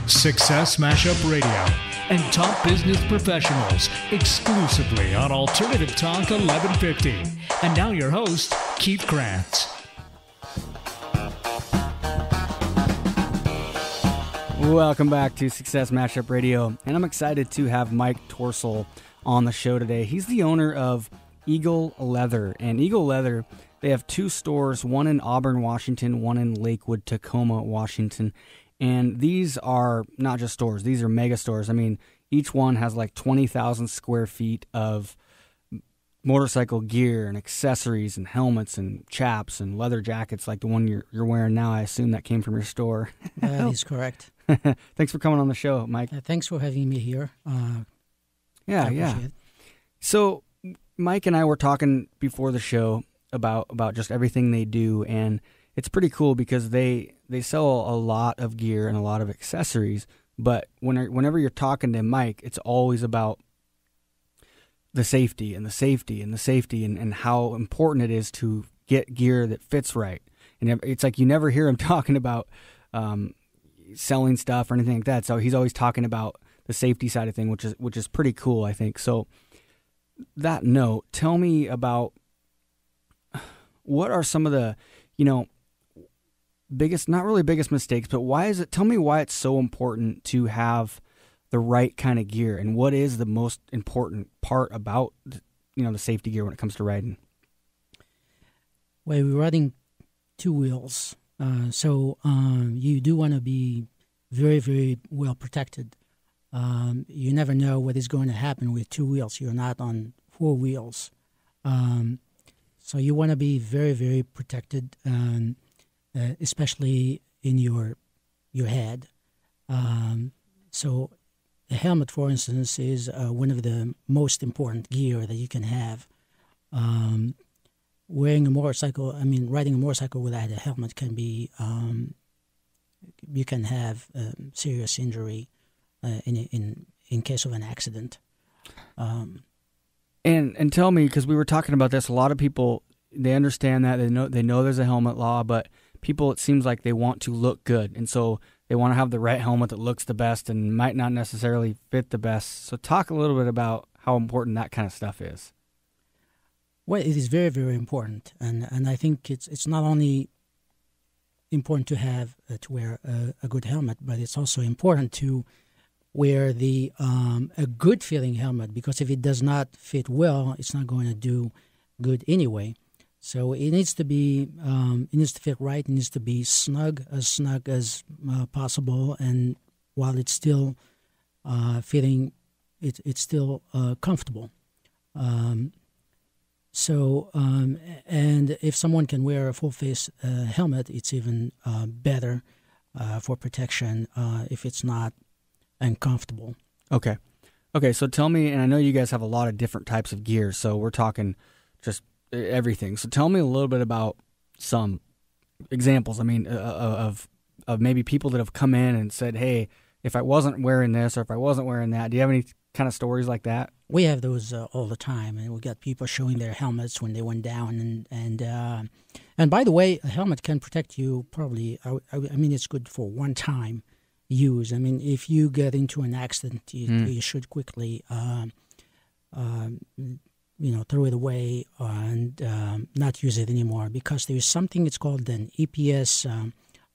Success Mashup Radio, and top business professionals exclusively on Alternative Talk 1150. And now your host, Keith Krantz. Welcome back to Success Mashup Radio, and I'm excited to have Mike Toursal on the show today. He's the owner of Eagle Leather, and Eagle Leather, they have two stores, one in Auburn, Washington, one in Lakewood, Tacoma, Washington. And these are not just stores, these are mega stores. I mean, each one has like 20,000 square feet of motorcycle gear and accessories and helmets and chaps and leather jackets like the one you're wearing now. I assume that came from your store. That is correct. Thanks for coming on the show, Mike. Thanks for having me here. Yeah. So Mike and I were talking before the show about just everything they do, and it's pretty cool because they sell a lot of gear and a lot of accessories, but whenever you're talking to Mike, it's always about the safety and how important it is to get gear that fits right. And it's like you never hear him talking about selling stuff or anything like that. So he's always talking about the safety side of things, which is pretty cool, I think. So that note, tell me about what are some of the, biggest mistakes, but tell me why it's so important to have the right kind of gear, and what is the most important part about, the safety gear when it comes to riding? Well, we're riding two wheels, so you do want to be very, very well protected. You never know what is going to happen with two wheels. You're not on four wheels. So you want to be very, very protected, especially in your head. So a helmet, for instance, is one of the most important gear that you can have. Riding a motorcycle without a helmet can be, you can have serious injury in case of an accident. And tell me, because we were talking about this, a lot of people, they understand that, they know there's a helmet law, but people, it seems like they want to look good, and so they want to have the right helmet that looks the best and might not necessarily fit the best. So talk a little bit about how important that kind of stuff is. Well, it is very, very important, and I think it's not only important to have to wear a good helmet, but it's also important to wear a good feeling helmet, because if it does not fit well, it's not going to do good anyway. So it needs to be, it needs to fit right. It needs to be snug as possible, and while it's still fitting, it's still comfortable. And if someone can wear a full face helmet, it's even better for protection if it's not uncomfortable. Okay. So tell me, and I know you guys have a lot of different types of gear, so we're talking just everything. So tell me a little bit about some examples. I mean, of maybe people that have come in and said, "Hey, if I wasn't wearing this or if I wasn't wearing that," do you have any kind of stories like that? We have those all the time, and we got people showing their helmets when they went down. And by the way, a helmet can protect you. Probably, I mean, it's good for one time use. I mean, if you get into an accident, you should quickly throw it away and not use it anymore, because there is something, it's called an EPS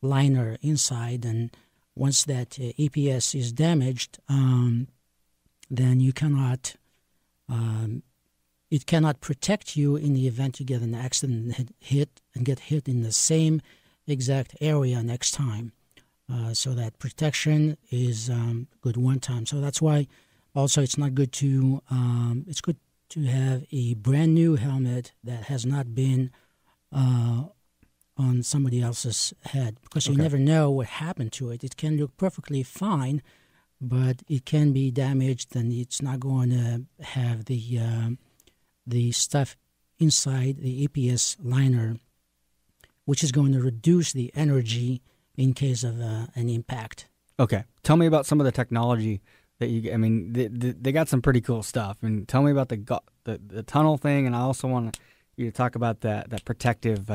liner inside, and once that EPS is damaged, then you cannot, it cannot protect you in the event you get an accident and get hit in the same exact area next time. So that protection is good one time. So that's why also it's not good to, it's good to have a brand new helmet that has not been on somebody else's head, because you never know what happened to it. It can look perfectly fine, but it can be damaged, and it's not going to have the stuff inside the EPS liner, which is going to reduce the energy in case of an impact. Okay. Tell me about some of the technology that they got some pretty cool stuff. And tell me about the tunnel thing, and I also want you to talk about that protective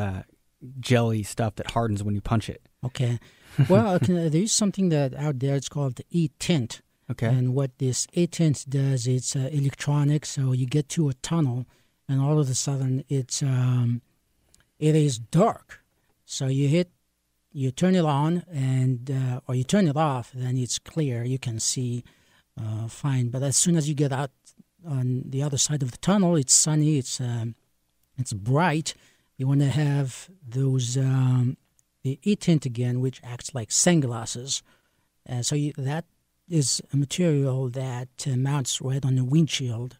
jelly stuff that hardens when you punch it. Okay. Well, there is something that out there. It's called e-tint. Okay. And what this e-tint does, it's electronic. So you get to a tunnel, and all of a sudden it is dark. So you turn it on, and or you turn it off, then it's clear. You can see fine. But as soon as you get out on the other side of the tunnel, it's sunny. It's bright. You want to have those the e-tint again, which acts like sunglasses. So that is a material that mounts right on the windshield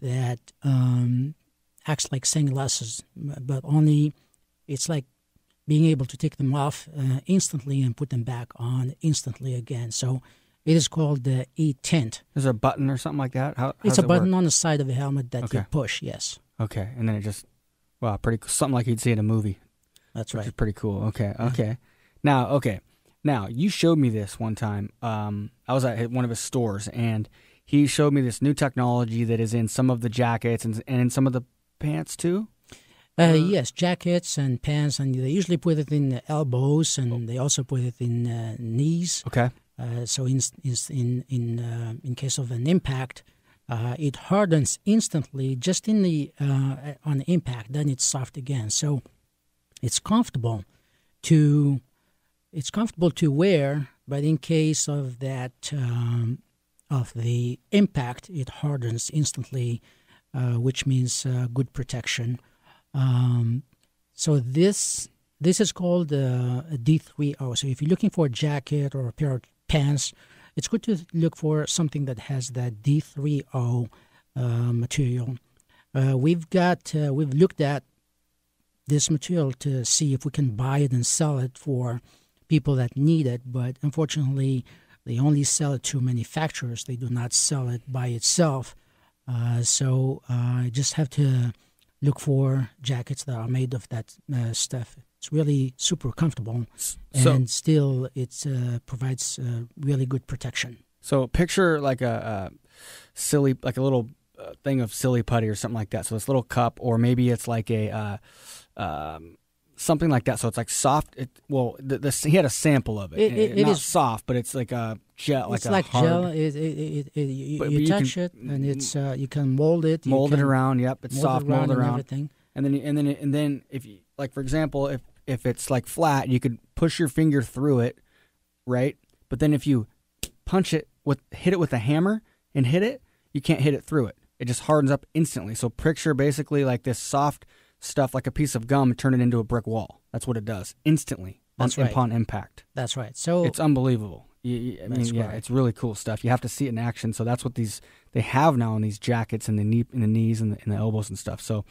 that acts like sunglasses, but only it's like being able to take them off instantly and put them back on instantly again. So it is called the e-tint. Is there a button or something like that? How it's does a button work? on the side of the helmet that you push, yes. Okay, and then it just, wow, pretty something like you'd see in a movie. That's right. Which is pretty cool. Okay. Now, you showed me this one time. I was at one of his stores, and he showed me this new technology that is in some of the jackets and in some of the pants, too? Yes, jackets and pants, and they usually put it in the elbows, and they also put it in knees. Okay. So in case of an impact, it hardens instantly just in the on impact. Then it's soft again. So it's comfortable to wear, but in case of that of the impact, it hardens instantly, which means good protection. So this is called a D3O. So if you're looking for a jacket or a pair of pants, it's good to look for something that has that D3O material. We've looked at this material to see if we can buy it and sell it for people that need it, but unfortunately they only sell it to manufacturers. They do not sell it by itself. So I just have to look for jackets that are made of that stuff. It's really super comfortable, and still it provides really good protection. So picture like a little thing of silly putty or something like that. So this little cup, or maybe it's like a something like that. So it's like soft. He had a sample of it. It not is soft, but it's like a gel. It's like hard, gel. You touch it, and it's you can mold it. Mold it around. Yep, it's soft. Mold it around. Everything. And then if you, like, for example, if it's like flat, you could push your finger through it, right? But then if you hit it with a hammer and hit it, you can't hit it through it. It just hardens up instantly. So picture basically like this soft stuff, like a piece of gum, turn it into a brick wall. That's what it does instantly. That's right. Upon impact. That's right. So it's unbelievable. It's really cool stuff. You have to see it in action. So that's what they have now in these jackets and in the knees and the elbows and stuff. So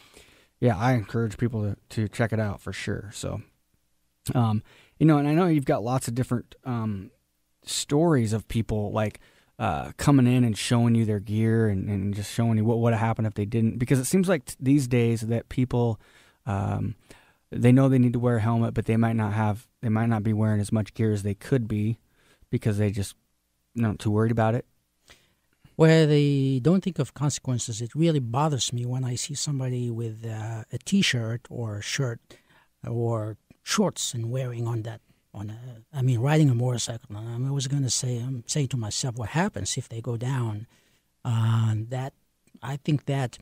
yeah, I encourage people to check it out for sure. So, and I know you've got lots of different stories of people like coming in and showing you their gear and just showing you what would have happened if they didn't. Because it seems like these days that people, they know they need to wear a helmet, but they might not be wearing as much gear as they could be because they just not too worried about it. Where they don't think of consequences. It really bothers me when I see somebody with a T-shirt or a shirt or shorts and wearing riding a motorcycle. I was going to say, I'm saying to myself, what happens if they go down? That I think that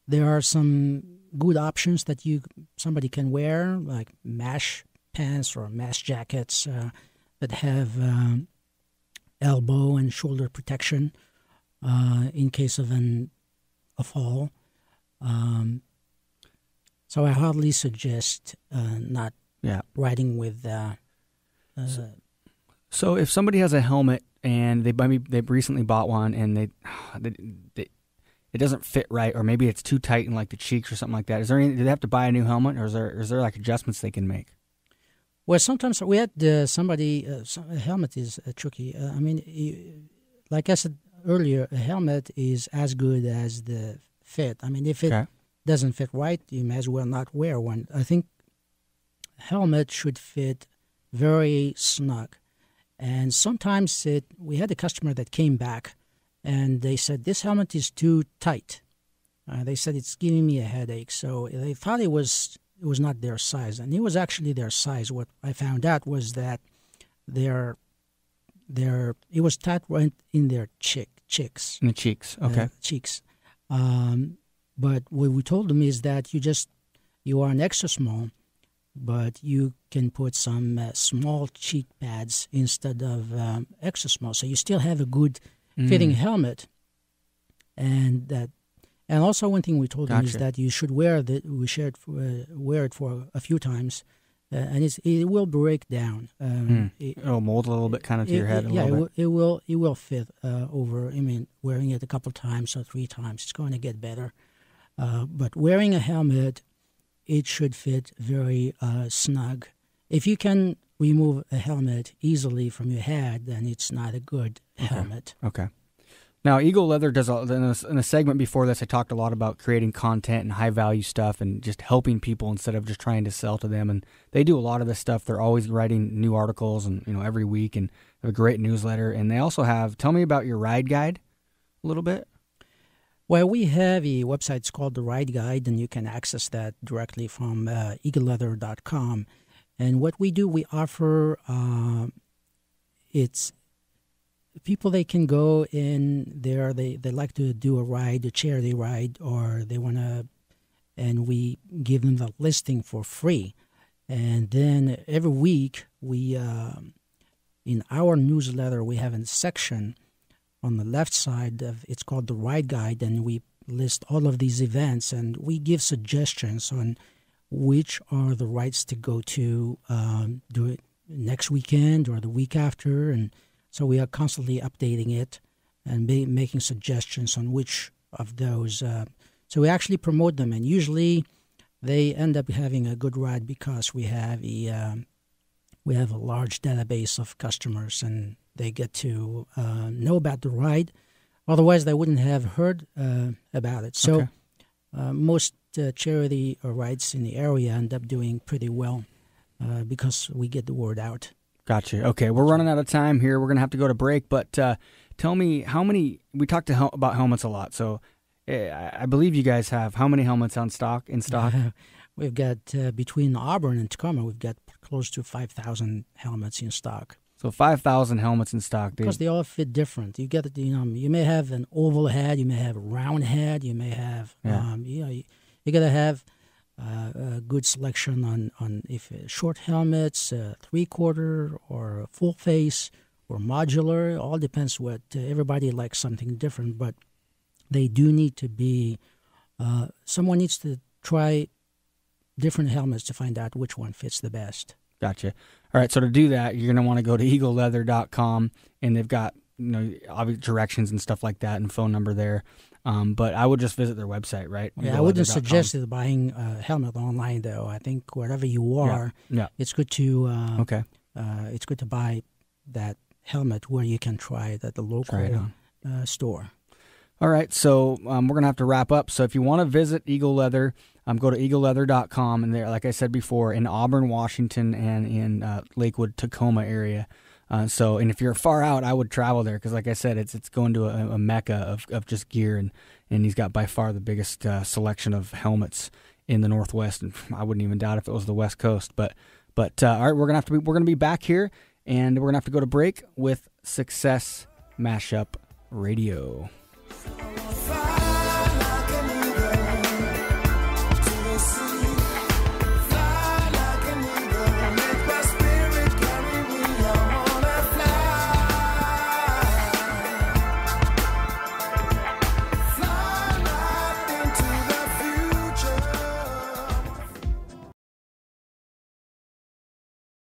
there are some good options that somebody can wear, like mesh pants or mesh jackets that have elbow and shoulder protection. In case of a fall. So I hardly suggest not riding with... So if somebody has a helmet and they've recently bought one and it doesn't fit right, or maybe it's too tight in like the cheeks or something like that, do they have to buy a new helmet, or is there like adjustments they can make? Well, sometimes we had somebody... a helmet is tricky. Like I said earlier, a helmet is as good as the fit. If it doesn't fit right, you may as well not wear one. I think a helmet should fit very snug. And sometimes we had a customer that came back and they said, this helmet is too tight. They said, it's giving me a headache. So they thought it was not their size. And it was actually their size. What I found out was that it was tight right in their cheeks. In the cheeks, okay. Cheeks. But what we told them is that you are an extra small, but you can put some small cheek pads instead of extra small, so you still have a good fitting helmet. And also one thing we told them is that you should wear it for a few times, and it will break down. It'll mold a little bit, kind of to your head. It will fit over. I mean, wearing it a couple times or 3 times, it's going to get better. But wearing a helmet, it should fit very snug. If you can remove a helmet easily from your head, then it's not a good helmet. Okay. Now, Eagle Leather does, in a segment before this, I talked a lot about creating content and high-value stuff and just helping people instead of just trying to sell to them. And they do a lot of this stuff. They're always writing new articles and every week, and have a great newsletter. And they also have, tell me about your ride guide a little bit. Well, we have a website. It's called The Ride Guide, and you can access that directly from eagleleather.com. And what we do, we offer, people, they can go in there, they like to do a charity ride, or they want to, and we give them the listing for free. And then every week, we, in our newsletter, we have a section on the left side it's called The Ride Guide, and we list all of these events, and we give suggestions on which are the rides to go to, do it next weekend or the week after, and so we are constantly updating it and making suggestions on which of those. So we actually promote them, and usually they end up having a good ride because we have a large database of customers, and they get to know about the ride. Otherwise, they wouldn't have heard about it. So most charity rides in the area end up doing pretty well because we get the word out. Gotcha. Okay, we're running out of time here. We're going to have to go to break, but tell me how many, we talked about helmets a lot, so I believe you guys have how many helmets in stock? We've got, between Auburn and Tacoma, we've got close to 5,000 helmets in stock. So 5,000 helmets in stock. Because they all fit different. You get, you may have an oval head, you may have a round head, you may have, you got to have a good selection on if short helmets, 3/4 or full face or modular. It all depends what everybody likes something different, but they do need to be. Someone needs to try different helmets to find out which one fits the best. Gotcha. All right, so to do that, you're going to want to go to eagleleather.com, and they've got obvious directions and stuff like that, and phone number there. But I would just visit their website, right? Yeah, I wouldn't suggest buying a helmet online, though. I think wherever you are, it's good to it's good to buy that helmet where you can try it at the local store. All right, so we're going to have to wrap up. So if you want to visit Eagle Leather, go to eagleleather.com, and there, like I said before, in Auburn, Washington, and in Lakewood, Tacoma area. And if you're far out, I would travel there because, like I said, it's going to a mecca of just gear, and he's got by far the biggest selection of helmets in the Northwest, and I wouldn't even doubt if it was the West Coast. But all right, we're gonna be back here, and we're gonna have to go to break with Success Mashup Radio.